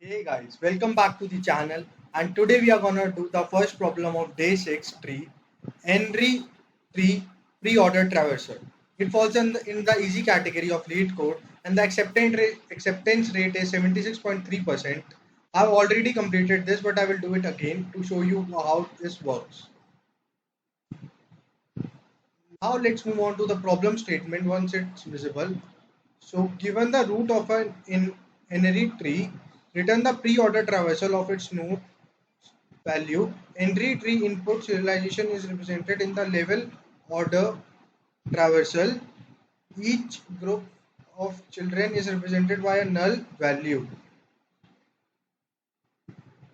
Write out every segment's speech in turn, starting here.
Hey guys, welcome back to the channel, and today we are gonna do the first problem of day 6 tree, Henry tree pre-order traversal. It falls in the easy category of Leetcode, and the acceptance rate is 76.3%. I've already completed this, but I will do it again to show you how this works. Now let's move on to the problem statement once it's visible. So given the root of an in-ary tree, return the pre-order traversal of its node value. Entry tree input serialization is represented in the level order traversal. Each group of children is represented by a null value.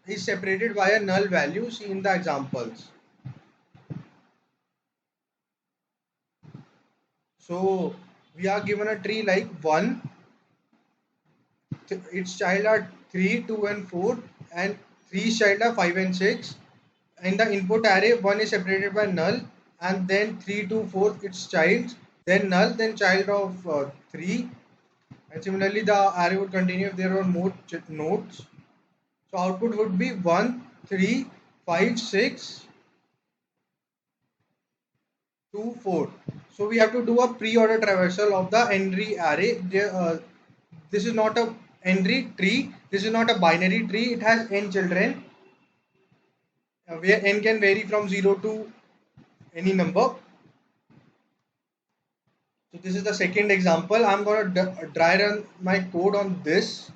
Is separated by a null value. See in the examples. So we are given a tree like 1. Its child are 3, 2 and 4, and 3 child are 5 and 6. In the input array, 1 is separated by null, and then 3 to 4 its child, then null, then child of 3, and similarly the array would continue if there were more nodes. So output would be 1, 3, 5, 6, 2, 4. So we have to do a pre-order traversal of the Henry array. This is not a Henry tree, this is not a binary tree, it has n children, where n can vary from 0 to any number. So this is the second example. I'm going to dry run my code on this,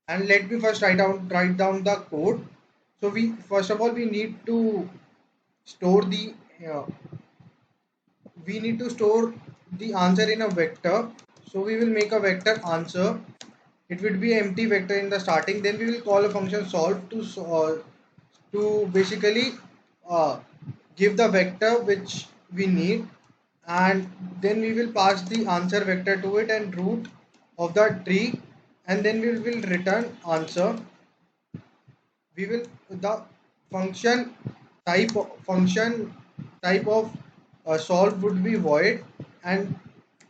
and let me first write down the code. So we first of all we need to store the uh, answer in a vector. So we will make a vector answer. It would be an empty vector in the starting. Then we will call a function solve to basically uh, give the vector which we need, and then we will pass the answer vector to it and root of the tree, and then we will return answer. We will the function type of solve would be void, and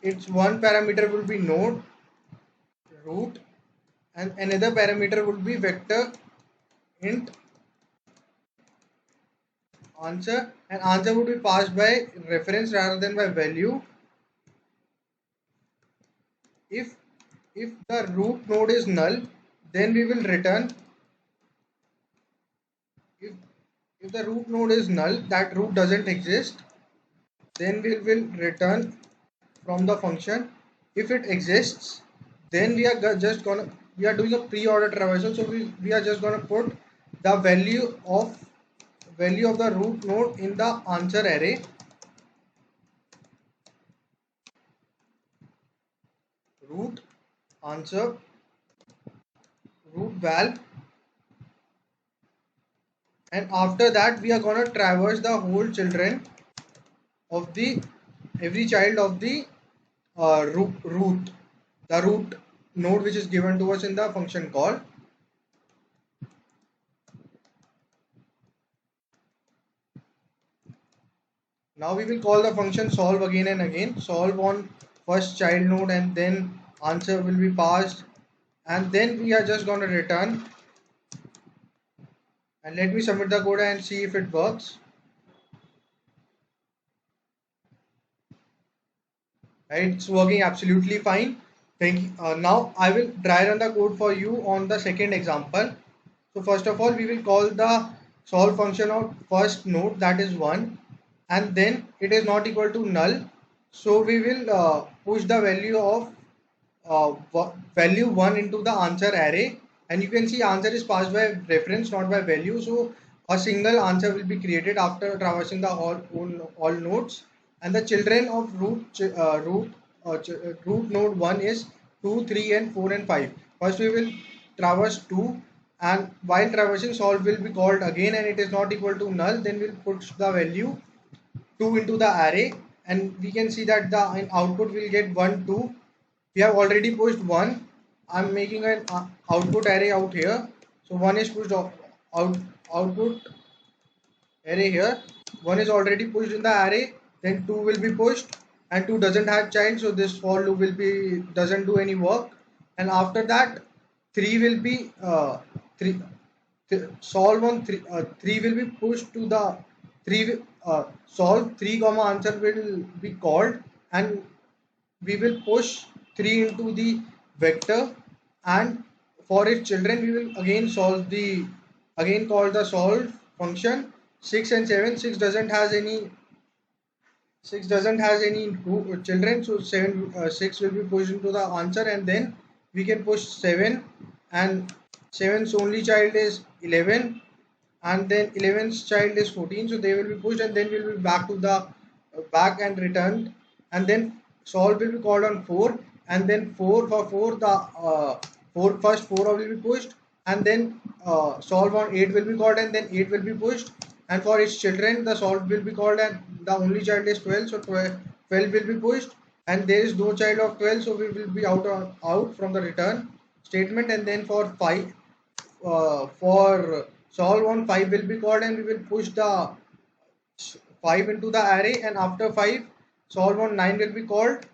its one parameter will be node root, and another parameter would be vector int answer, and answer would be passed by reference rather than by value. If if the root node is null, then we will return. If if the root node is null, that root doesn't exist, then we will return from the function. If it exists, then we are doing a pre-order traversal, so we are just gonna put the value of the root node in the answer array. Root answer root val, and after that we are gonna traverse the whole children of the every child of the the root node which is given to us in the function call. Now we will call the function solve again and again. Solve on first child node, and then answer will be passed, and then we are just going to return. And let me submit the code and see if it works. Right, it's working absolutely fine. Thank you. Now I will dry run the code for you on the second example. So first of all, we will call the solve function of first node, that is 1, and then it is not equal to null. So we will push the value of value 1 into the answer array, and you can see answer is passed by reference, not by value. So a single answer will be created after traversing the all nodes, and the children of root node 1 is 2, 3 and 4 and 5. First we will traverse 2, and while traversing solve will be called again, and it is not equal to null, then we'll put the value 2 into the array, and we can see that the output will get 1, 2. We have already pushed 1. I'm making an output array out here. So 1 is pushed output array here. 1 is already pushed in the array. Then 2 will be pushed, and 2 doesn't have child, so this for loop will be doesn't do any work. And after that 3 will be 3 solve on 3 3 will be pushed to the 3 solve 3 comma answer will be called, and we will push 3 into the vector, and for its children we will again solve the again call the solve function. 6 and 7, 6 doesn't has any children, so 6 will be pushed into the answer, and then we can push 7, and 7's only child is 11, and then 11's child is 14, so they will be pushed, and then we'll be back to the back and returned, and then solve will be called on 4, and then 4 for 4 the 4 first 4 will be pushed, and then solve on 8 will be called, and then 8 will be pushed, and for its children the solve will be called, and the only child is 12, so 12 will be pushed, and there is no child of 12, so we will be out from the return statement, and then for 5 for solve on 5 will be called, and we will push the 5 into the array, and after 5 solve on 9 will be called,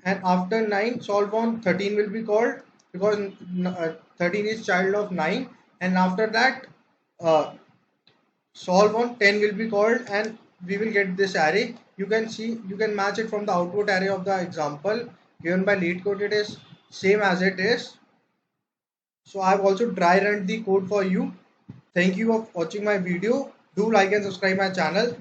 and after 9 solve on 13 will be called, because 13 is child of 9, and after that uh, solve on 10 will be called, and we will get this array. You can see, you can match it from the output array of the example given by Leetcode. It is same as it is. So I've also dry run the code for you. Thank you for watching my video. Do like and subscribe my channel.